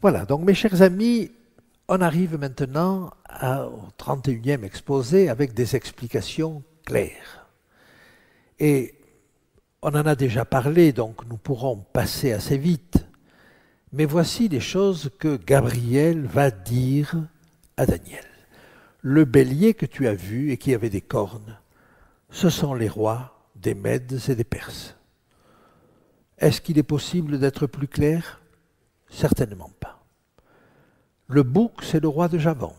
Voilà, donc mes chers amis, on arrive maintenant au 31e exposé avec des explications claires. Et on en a déjà parlé, donc nous pourrons passer assez vite. Mais voici les choses que Gabriel va dire à Daniel. Le bélier que tu as vu et qui avait des cornes, ce sont les rois des Mèdes et des Perses. Est-ce qu'il est possible d'être plus clair? Certainement pas. Le bouc, c'est le roi de Javan.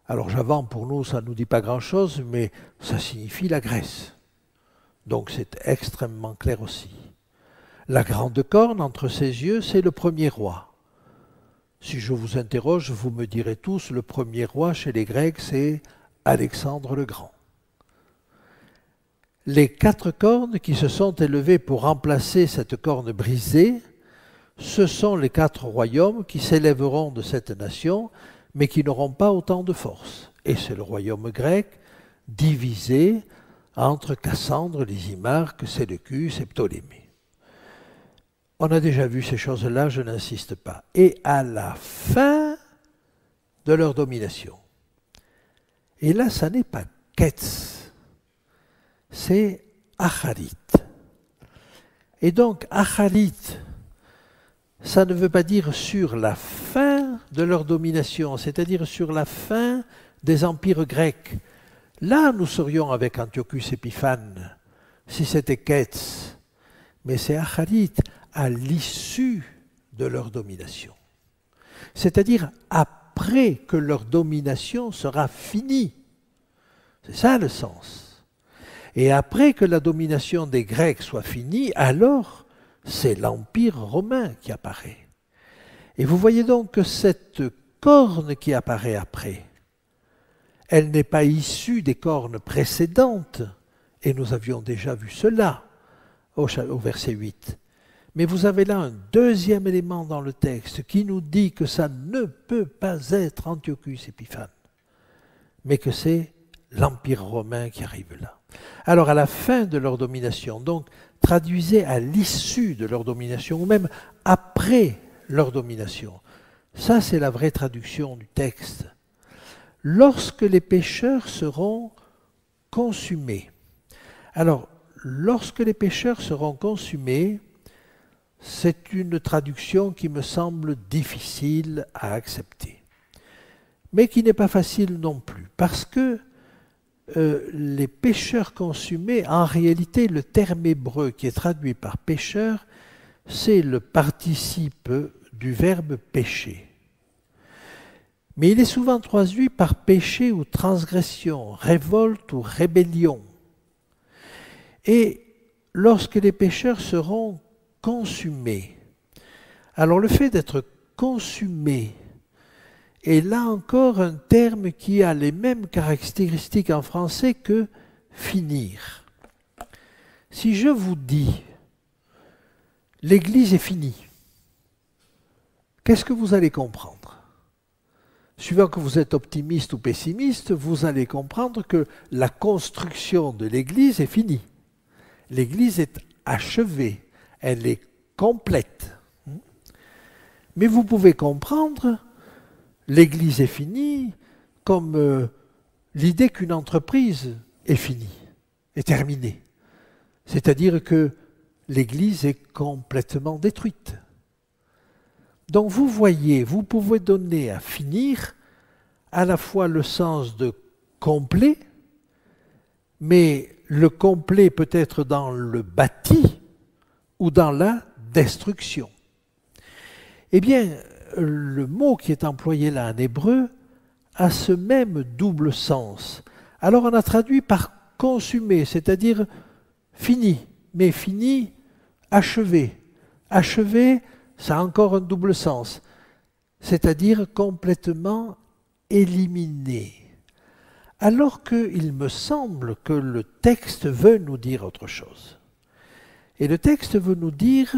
Alors Javan, pour nous, ça ne nous dit pas grand-chose, mais ça signifie la Grèce. Donc c'est extrêmement clair aussi. La grande corne entre ses yeux, c'est le premier roi. Si je vous interroge, vous me direz tous, le premier roi chez les Grecs, c'est Alexandre le Grand. Les 4 cornes qui se sont élevées pour remplacer cette corne brisée, ce sont les 4 royaumes qui s'élèveront de cette nation, mais qui n'auront pas autant de force. Et c'est le royaume grec divisé entre Cassandre, Lysimachre, Séleucus et Ptolémée. On a déjà vu ces choses-là, je n'insiste pas. Et à la fin de leur domination, et là, ça n'est pas Ketz, c'est Acharit. Et donc, Acharit, ça ne veut pas dire sur la fin de leur domination, c'est-à-dire sur la fin des empires grecs. Là, nous serions avec Antiochus Épiphane, si c'était Ketz, mais c'est Acharit, à l'issue de leur domination. C'est-à-dire après que leur domination sera finie. C'est ça le sens. Et après que la domination des Grecs soit finie, alors c'est l'Empire romain qui apparaît. Et vous voyez donc que cette corne qui apparaît après, elle n'est pas issue des cornes précédentes, et nous avions déjà vu cela au verset 8. Mais vous avez là un deuxième élément dans le texte qui nous dit que ça ne peut pas être Antiochus Épiphane, mais que c'est l'Empire romain qui arrive là. Alors à la fin de leur domination, donc traduisez à l'issue de leur domination, ou même après leur domination. Ça, c'est la vraie traduction du texte. Lorsque les pécheurs seront consumés. Alors, lorsque les pécheurs seront consumés, c'est une traduction qui me semble difficile à accepter, mais qui n'est pas facile non plus, parce que les pécheurs consumés, en réalité, le terme hébreu qui est traduit par pécheur, c'est le participe du verbe pécher. Mais il est souvent traduit par péché ou transgression, révolte ou rébellion. Et lorsque les pécheurs seront consumés, alors le fait d'être consumé est là encore un terme qui a les mêmes caractéristiques en français que finir. Si je vous dis l'Église est finie, qu'est-ce que vous allez comprendre? Suivant que vous êtes optimiste ou pessimiste, vous allez comprendre que la construction de l'Église est finie. L'Église est achevée, elle est complète. Mais vous pouvez comprendre l'Église est finie comme l'idée qu'une entreprise est finie, est terminée. C'est-à-dire que l'Église est complètement détruite. Donc vous voyez, vous pouvez donner à finir à la fois le sens de complet, mais le complet peut être dans le bâti ou dans la destruction. Eh bien, le mot qui est employé là en hébreu a ce même double sens. Alors on a traduit par consumé, c'est-à-dire fini, mais fini, achevé. Achevé, ça a encore un double sens, c'est-à-dire complètement éliminé. Alors qu'il me semble que le texte veut nous dire autre chose. Et le texte veut nous dire,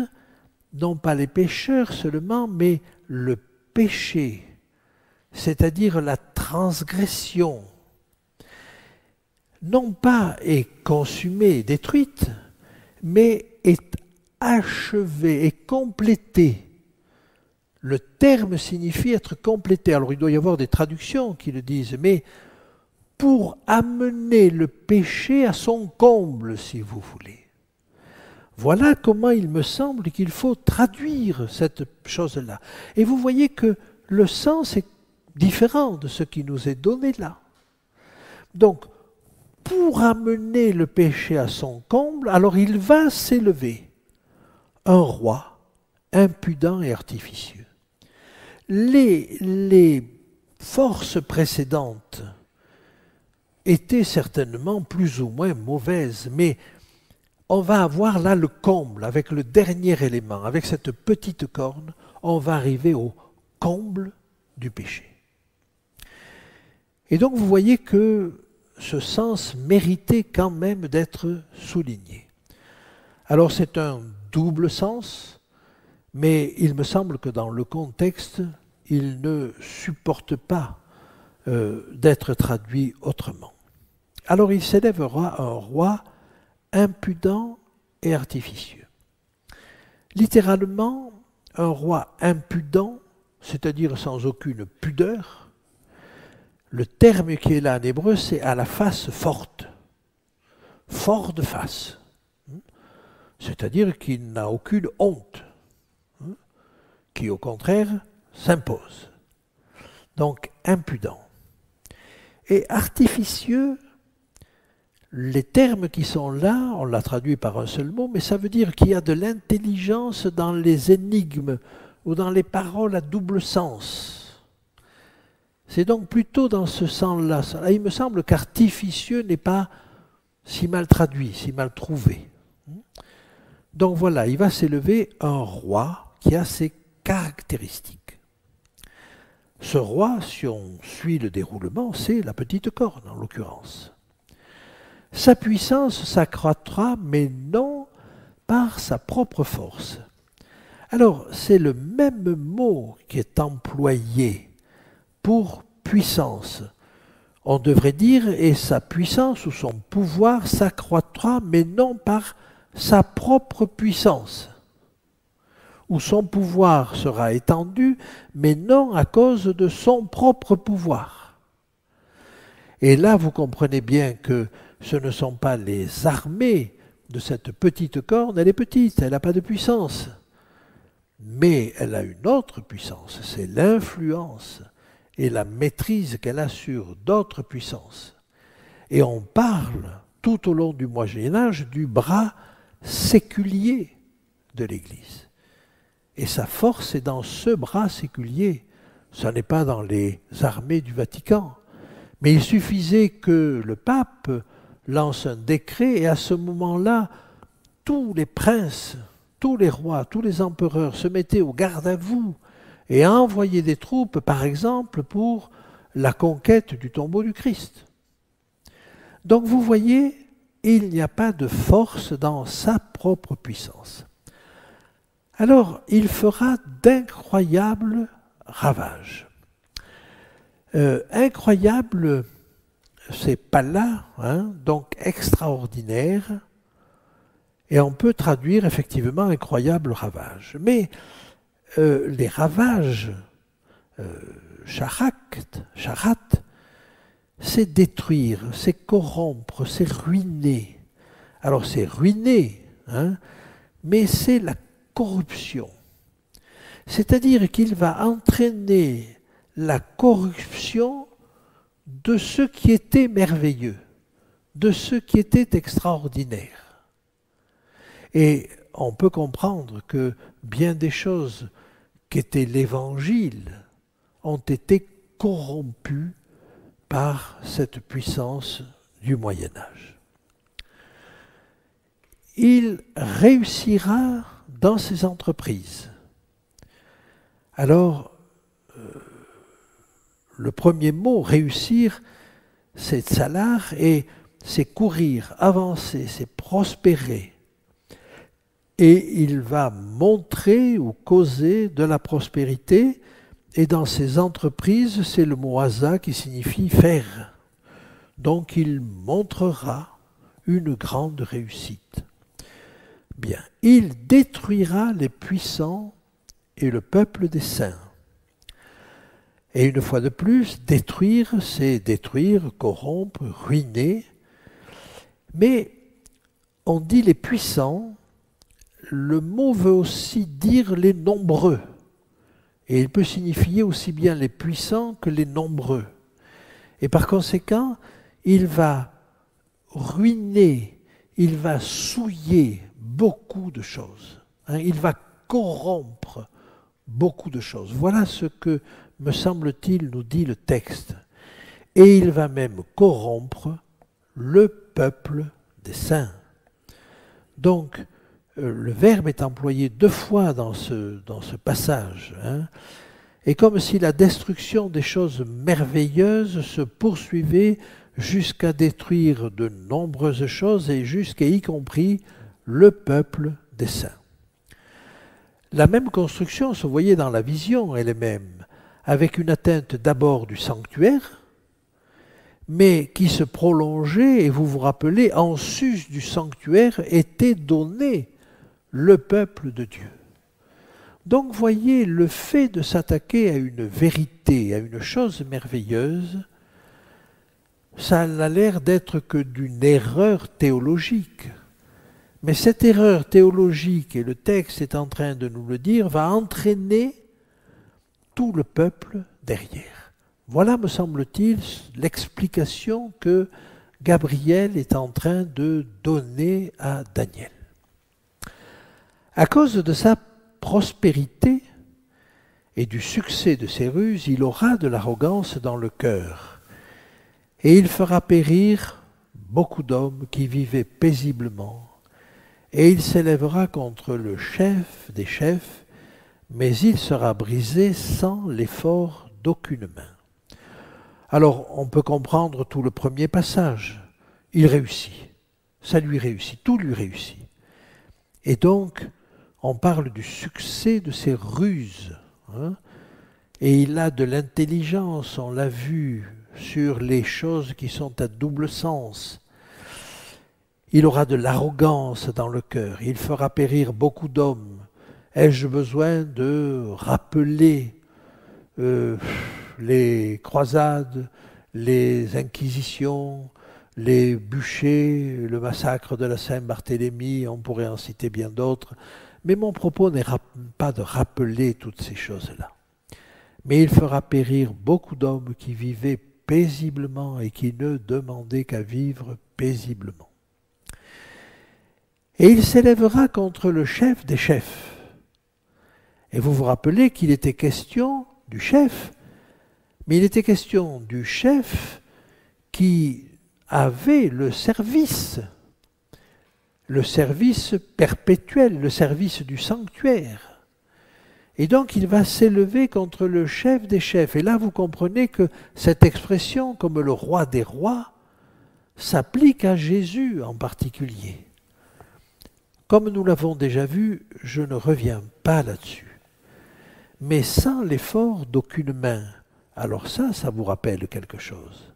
non pas les pécheurs seulement, mais le péché, c'est-à-dire la transgression, non pas est consumée, détruite, mais est achevée, est complétée. Le terme signifie être complété. Alors il doit y avoir des traductions qui le disent, mais pour amener le péché à son comble, si vous voulez. Voilà comment il me semble qu'il faut traduire cette chose-là. Et vous voyez que le sens est différent de ce qui nous est donné là. Donc, pour amener le péché à son comble, alors il va s'élever un roi impudent et artificieux. Les forces précédentes étaient certainement plus ou moins mauvaises, mais on va avoir là le comble, avec le dernier élément, avec cette petite corne, on va arriver au comble du péché. Et donc vous voyez que ce sens méritait quand même d'être souligné. Alors c'est un double sens, mais il me semble que dans le contexte, il ne supporte pas d'être traduit autrement. Alors il s'élèvera un roi impudent et artificieux. Littéralement, un roi impudent, c'est-à-dire sans aucune pudeur, le terme qui est là en hébreu, c'est à la face forte, fort de face, c'est-à-dire qu'il n'a aucune honte, qui au contraire s'impose. Donc impudent. Et artificieux, les termes qui sont là, on l'a traduit par un seul mot, mais ça veut dire qu'il y a de l'intelligence dans les énigmes ou dans les paroles à double sens. C'est donc plutôt dans ce sens-là. Il me semble qu'artificieux n'est pas si mal traduit, si mal trouvé. Donc voilà, il va s'élever un roi qui a ses caractéristiques. Ce roi, si on suit le déroulement, c'est la petite corne en l'occurrence. Sa puissance s'accroîtra, mais non par sa propre force. Alors, c'est le même mot qui est employé pour puissance. On devrait dire, et sa puissance ou son pouvoir s'accroîtra, mais non par sa propre puissance. Ou son pouvoir sera étendu, mais non à cause de son propre pouvoir. Et là, vous comprenez bien que ce ne sont pas les armées de cette petite corne, elle est petite, elle n'a pas de puissance. Mais elle a une autre puissance, c'est l'influence et la maîtrise qu'elle a sur d'autres puissances. Et on parle tout au long du Moyen-Âge du bras séculier de l'Église. Et sa force est dans ce bras séculier, ce n'est pas dans les armées du Vatican. Mais il suffisait que le pape lance un décret et à ce moment-là, tous les princes, tous les rois, tous les empereurs se mettaient au garde à vous et envoyaient des troupes, par exemple, pour la conquête du tombeau du Christ. Donc vous voyez, il n'y a pas de force dans sa propre puissance. Alors, il fera d'incroyables ravages. Incroyable, c'est pas là, donc extraordinaire, et on peut traduire effectivement incroyable ravage. Mais les ravages, sharat, c'est détruire, c'est corrompre, c'est ruiner. Alors c'est ruiner, mais c'est la corruption. C'est-à-dire qu'il va entraîner la corruption de ce qui était merveilleux, de ce qui était extraordinaire. Et on peut comprendre que bien des choses qu'était l'Évangile ont été corrompues par cette puissance du Moyen-Âge. Il réussira dans ses entreprises. Alors, le premier mot, réussir, c'est tsalar et c'est courir, avancer, c'est prospérer. Et il va montrer ou causer de la prospérité, et dans ses entreprises, c'est le mot haza qui signifie faire. Donc il montrera une grande réussite. Bien, il détruira les puissants et le peuple des saints. Et une fois de plus, détruire, c'est détruire, corrompre, ruiner. Mais on dit les puissants, le mot veut aussi dire les nombreux. Et il peut signifier aussi bien les puissants que les nombreux. Et par conséquent, il va ruiner, il va souiller beaucoup de choses. Il va corrompre beaucoup de choses. Voilà ce que, me semble-t-il, nous dit le texte. Et il va même corrompre le peuple des saints. Donc, le verbe est employé 2 fois dans ce passage. Et comme si la destruction des choses merveilleuses se poursuivait jusqu'à détruire de nombreuses choses et jusqu'à y compris le peuple des saints. La même construction se voyait dans la vision elle-même, avec une atteinte d'abord du sanctuaire, mais qui se prolongeait, et vous vous rappelez, en sus du sanctuaire était donné le peuple de Dieu. Donc voyez, le fait de s'attaquer à une vérité, à une chose merveilleuse, ça n'a l'air d'être que d'une erreur théologique. Mais cette erreur théologique, et le texte est en train de nous le dire, va entraîner tout le peuple derrière. Voilà, me semble-t-il, l'explication que Gabriel est en train de donner à Daniel. À cause de sa prospérité et du succès de ses ruses, il aura de l'arrogance dans le cœur, et il fera périr beaucoup d'hommes qui vivaient paisiblement, et il s'élèvera contre le chef des chefs, mais il sera brisé sans l'effort d'aucune main. Alors, on peut comprendre tout le premier passage. Il réussit. Ça lui réussit. Tout lui réussit. Et donc, on parle du succès de ses ruses. Et il a de l'intelligence, on l'a vu, sur les choses qui sont à double sens. Il aura de l'arrogance dans le cœur. Il fera périr beaucoup d'hommes. Ai-je besoin de rappeler les croisades, les inquisitions, les bûchers, le massacre de la Saint-Barthélemy, on pourrait en citer bien d'autres. Mais mon propos n'est pas de rappeler toutes ces choses-là. Mais il fera périr beaucoup d'hommes qui vivaient paisiblement et qui ne demandaient qu'à vivre paisiblement. Et il s'élèvera contre le chef des chefs. Et vous vous rappelez qu'il était question du chef, mais il était question du chef qui avait le service perpétuel, le service du sanctuaire. Et donc il va s'élever contre le chef des chefs. Et là vous comprenez que cette expression, comme le roi des rois, s'applique à Jésus en particulier. Comme nous l'avons déjà vu, je ne reviens pas là-dessus. Mais sans l'effort d'aucune main. Alors ça vous rappelle quelque chose.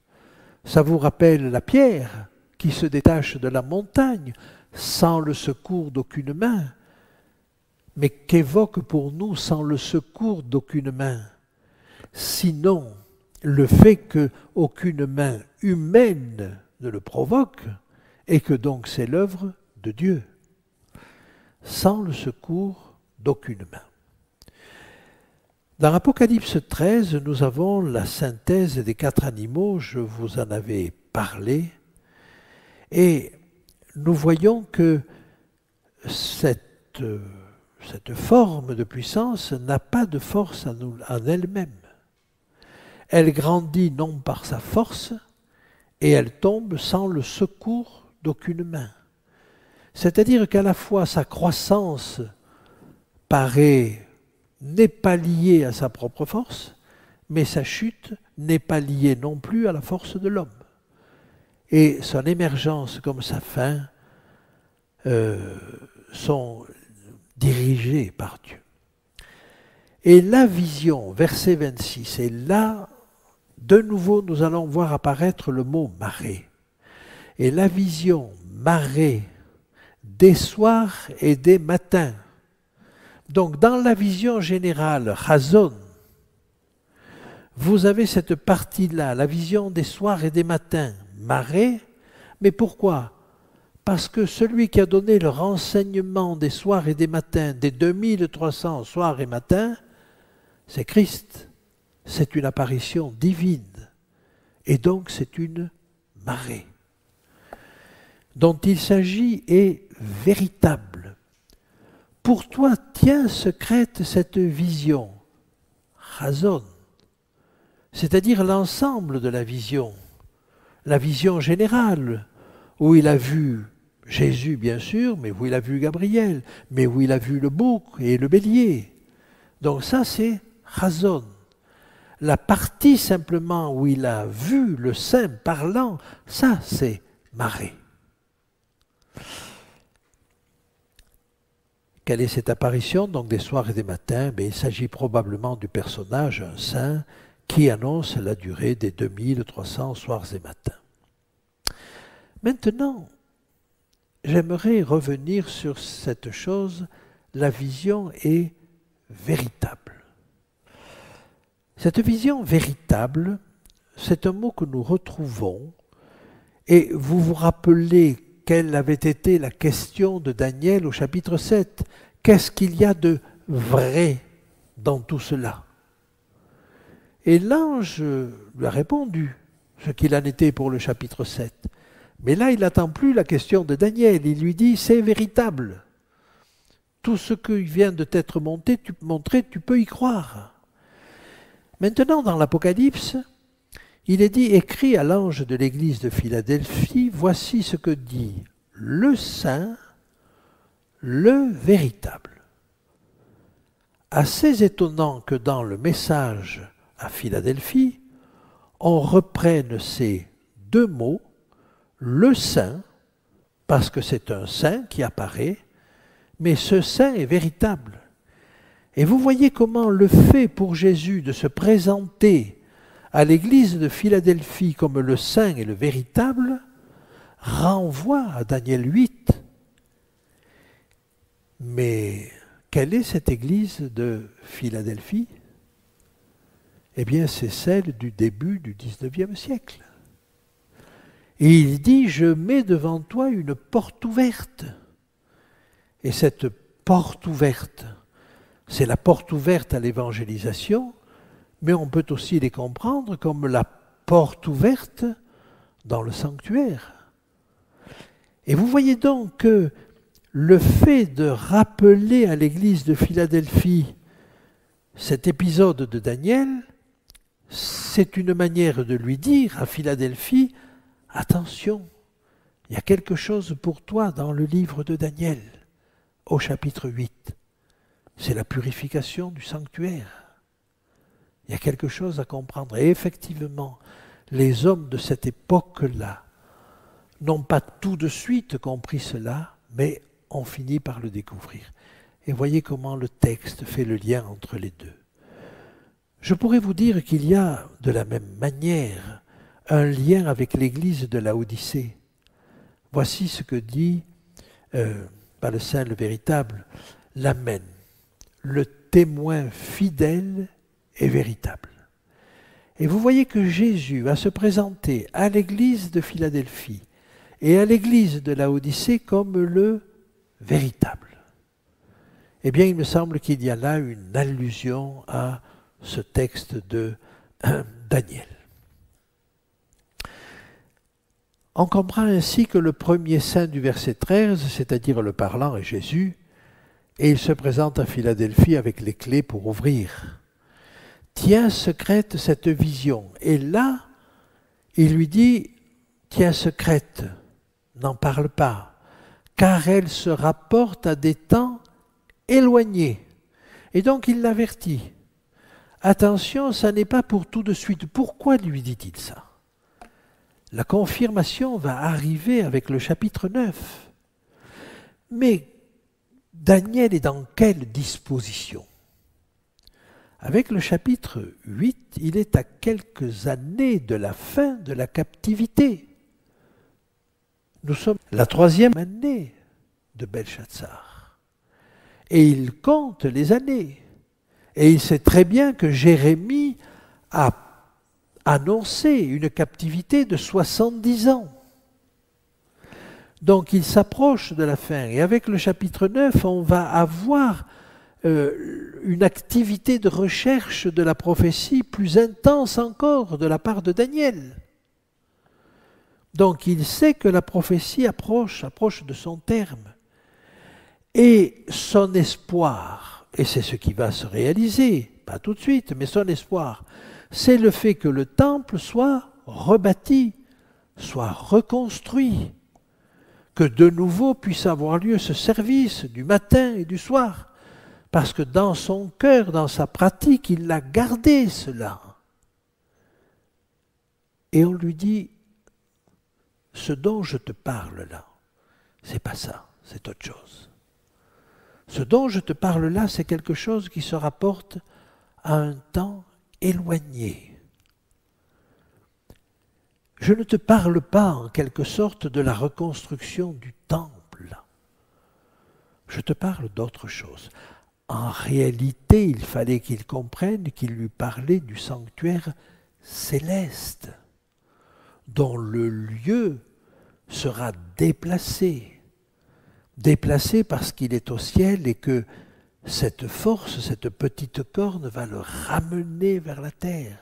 Ça vous rappelle la pierre qui se détache de la montagne sans le secours d'aucune main. Mais qu'évoque pour nous sans le secours d'aucune main? Sinon, le fait qu'aucune main humaine ne le provoque et que donc c'est l'œuvre de Dieu. Sans le secours d'aucune main. Dans Apocalypse 13, nous avons la synthèse des 4 animaux, je vous en avais parlé, et nous voyons que cette forme de puissance n'a pas de force en elle-même. Elle grandit non par sa force, et elle tombe sans le secours d'aucune main. C'est-à-dire qu'à la fois sa croissance n'est pas liée à sa propre force, mais sa chute n'est pas liée non plus à la force de l'homme. Et son émergence comme sa fin sont dirigées par Dieu. Et la vision, verset 26, et là, de nouveau, nous allons voir apparaître le mot marée. Et la vision marée des soirs et des matins. Donc dans la vision générale, Chazon, vous avez cette partie-là, la vision des soirs et des matins, marée. Mais pourquoi? Parce que celui qui a donné le renseignement des soirs et des matins, des 2300 soirs et matins, c'est Christ. C'est une apparition divine. Et donc c'est une marée dont il s'agit est véritable. Pour toi, tiens secrète cette vision, Chazon, c'est-à-dire l'ensemble de la vision générale, où il a vu Jésus bien sûr, mais où il a vu Gabriel, mais où il a vu le bouc et le bélier. Donc ça c'est Chazon. La partie simplement où il a vu le saint parlant, ça c'est marée. Quelle est cette apparition donc des soirs et des matins? Il s'agit probablement du personnage, un saint, qui annonce la durée des 2300 soirs et matins. Maintenant, j'aimerais revenir sur cette chose, la vision est véritable. Cette vision véritable, c'est un mot que nous retrouvons, et vous vous rappelez quelle avait été la question de Daniel au chapitre 7. Qu'est-ce qu'il y a de vrai dans tout cela? Et l'ange lui a répondu ce qu'il en était pour le chapitre 7. Mais là, il n'attend plus la question de Daniel. Il lui dit, c'est véritable. Tout ce qui vient de t'être montré, tu peux y croire. Maintenant, dans l'Apocalypse, il est dit, écrit à l'ange de l'église de Philadelphie, voici ce que dit le saint, le véritable. Assez étonnant que dans le message à Philadelphie, on reprenne ces deux mots, le saint, parce que c'est un saint qui apparaît, mais ce saint est véritable. Et vous voyez comment le fait pour Jésus de se présenter à l'église de Philadelphie comme le saint et le véritable renvoie à Daniel 8. Mais quelle est cette église de Philadelphie? Eh bien, c'est celle du début du XIXe siècle. Et il dit, je mets devant toi une porte ouverte. Et cette porte ouverte, c'est la porte ouverte à l'évangélisation, mais on peut aussi les comprendre comme la porte ouverte dans le sanctuaire. Et vous voyez donc que le fait de rappeler à l'église de Philadelphie cet épisode de Daniel, c'est une manière de lui dire à Philadelphie, attention, il y a quelque chose pour toi dans le livre de Daniel, au chapitre 8. C'est la purification du sanctuaire. Il y a quelque chose à comprendre. Et effectivement, les hommes de cette époque-là n'ont pas tout de suite compris cela, mais ont fini par le découvrir. Et voyez comment le texte fait le lien entre les deux. Je pourrais vous dire qu'il y a, de la même manière, un lien avec l'église de Laodicée. Voici ce que dit, pas le saint, le véritable, l'Amen, le témoin fidèle et véritable. Et vous voyez que Jésus va se présenter à l'église de Philadelphie et à l'église de Laodicée comme le véritable. Eh bien, il me semble qu'il y a là une allusion à ce texte de Daniel. On comprend ainsi que le premier saint du verset 13, c'est-à-dire le parlant, est Jésus, et il se présente à Philadelphie avec les clés pour ouvrir. Tiens secrète cette vision. Et là, il lui dit, tiens secrète, n'en parle pas, car elle se rapporte à des temps éloignés. Et donc il l'avertit. Attention, ça n'est pas pour tout de suite. Pourquoi lui dit-il ça? La confirmation va arriver avec le chapitre 9. Mais Daniel est dans quelle disposition? Avec le chapitre 8, il est à quelques années de la fin de la captivité. Nous sommes la 3e année de Belshazzar. Et il compte les années. Et il sait très bien que Jérémie a annoncé une captivité de 70 ans. Donc il s'approche de la fin. Et avec le chapitre 9, on va avoir une activité de recherche de la prophétie plus intense encore de la part de Daniel. Donc il sait que la prophétie approche de son terme. Et son espoir, et c'est ce qui va se réaliser, pas tout de suite, mais son espoir, c'est le fait que le temple soit rebâti, soit reconstruit, que de nouveau puisse avoir lieu ce service du matin et du soir. Parce que dans son cœur, dans sa pratique, il a gardé cela. Et on lui dit, ce dont je te parle là, c'est pas ça, c'est autre chose. Ce dont je te parle là, c'est quelque chose qui se rapporte à un temps éloigné. Je ne te parle pas en quelque sorte de la reconstruction du temple. Je te parle d'autre chose. En réalité, il fallait qu'il comprenne qu'il lui parlait du sanctuaire céleste, dont le lieu sera déplacé. Déplacé parce qu'il est au ciel et que cette force, cette petite corne va le ramener vers la terre.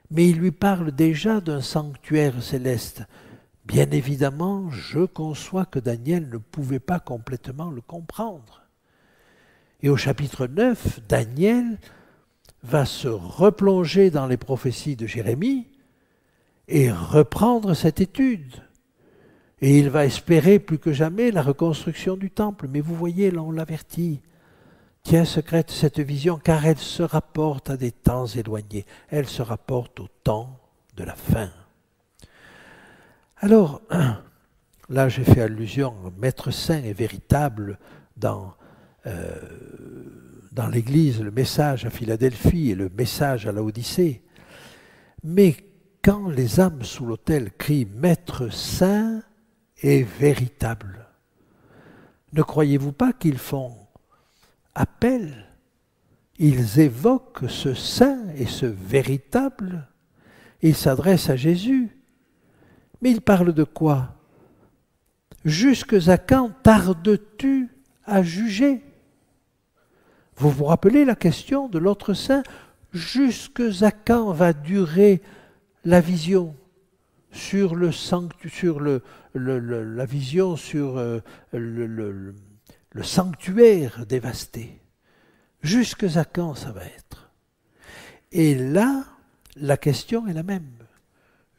Mais il lui parle déjà d'un sanctuaire céleste. Bien évidemment, je conçois que Daniel ne pouvait pas complètement le comprendre. Et au chapitre 9, Daniel va se replonger dans les prophéties de Jérémie et reprendre cette étude. Et il va espérer plus que jamais la reconstruction du temple. Mais vous voyez, là on l'avertit. Tiens secrète cette vision, car elle se rapporte à des temps éloignés. Elle se rapporte au temps de la fin. Alors, là j'ai fait allusion au Maître Saint et véritable dans l'Église, le message à Philadelphie et le message à Laodicée. Mais quand les âmes sous l'autel crient « Maître Saint et véritable », ne croyez-vous pas qu'ils font appel, ils évoquent ce saint et ce véritable, ils s'adressent à Jésus. Mais ils parlent de quoi? Jusque à quand tardes-tu à juger? Vous vous rappelez la question de l'autre saint? Jusque à quand va durer la vision sur la vision sur le sanctuaire dévasté? Jusque à quand ça va être? Et là, la question est la même.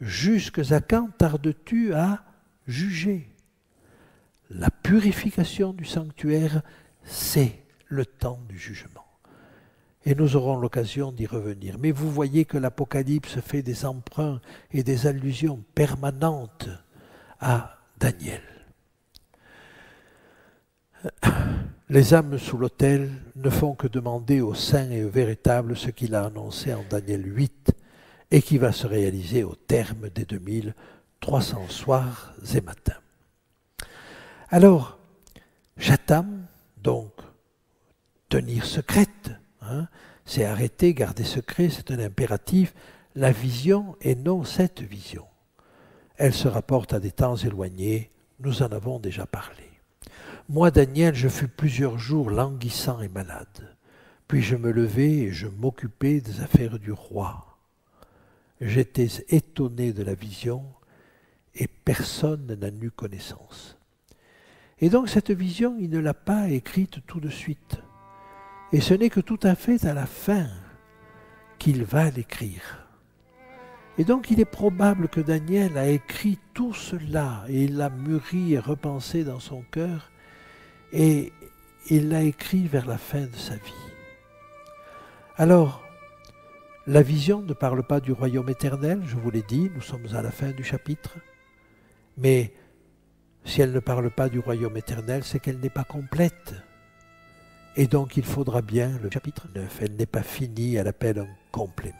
Jusque à quand tardes-tu à juger? La purification du sanctuaire, c'est le temps du jugement. Et nous aurons l'occasion d'y revenir. Mais vous voyez que l'Apocalypse fait des emprunts et des allusions permanentes à Daniel. Les âmes sous l'autel ne font que demander au saint et au véritable ce qu'il a annoncé en Daniel 8 et qui va se réaliser au terme des 2300 soirs et matins. Alors, j'attends donc tenir secrète, c'est arrêter, garder secret, c'est un impératif, la vision et non cette vision. Elle se rapporte à des temps éloignés, nous en avons déjà parlé. Moi, Daniel, je fus plusieurs jours languissant et malade. Puis je me levai et je m'occupais des affaires du roi. J'étais étonné de la vision et personne n'en eut connaissance. Et donc cette vision, il ne l'a pas écrite tout de suite. Et ce n'est que tout à fait à la fin qu'il va l'écrire. Et donc il est probable que Daniel a écrit tout cela et il l'a mûri et repensé dans son cœur et il l'a écrit vers la fin de sa vie. Alors, la vision ne parle pas du royaume éternel, je vous l'ai dit, nous sommes à la fin du chapitre, mais si elle ne parle pas du royaume éternel, c'est qu'elle n'est pas complète. Et donc il faudra bien, le chapitre 9, elle n'est pas finie, elle appelle un complément.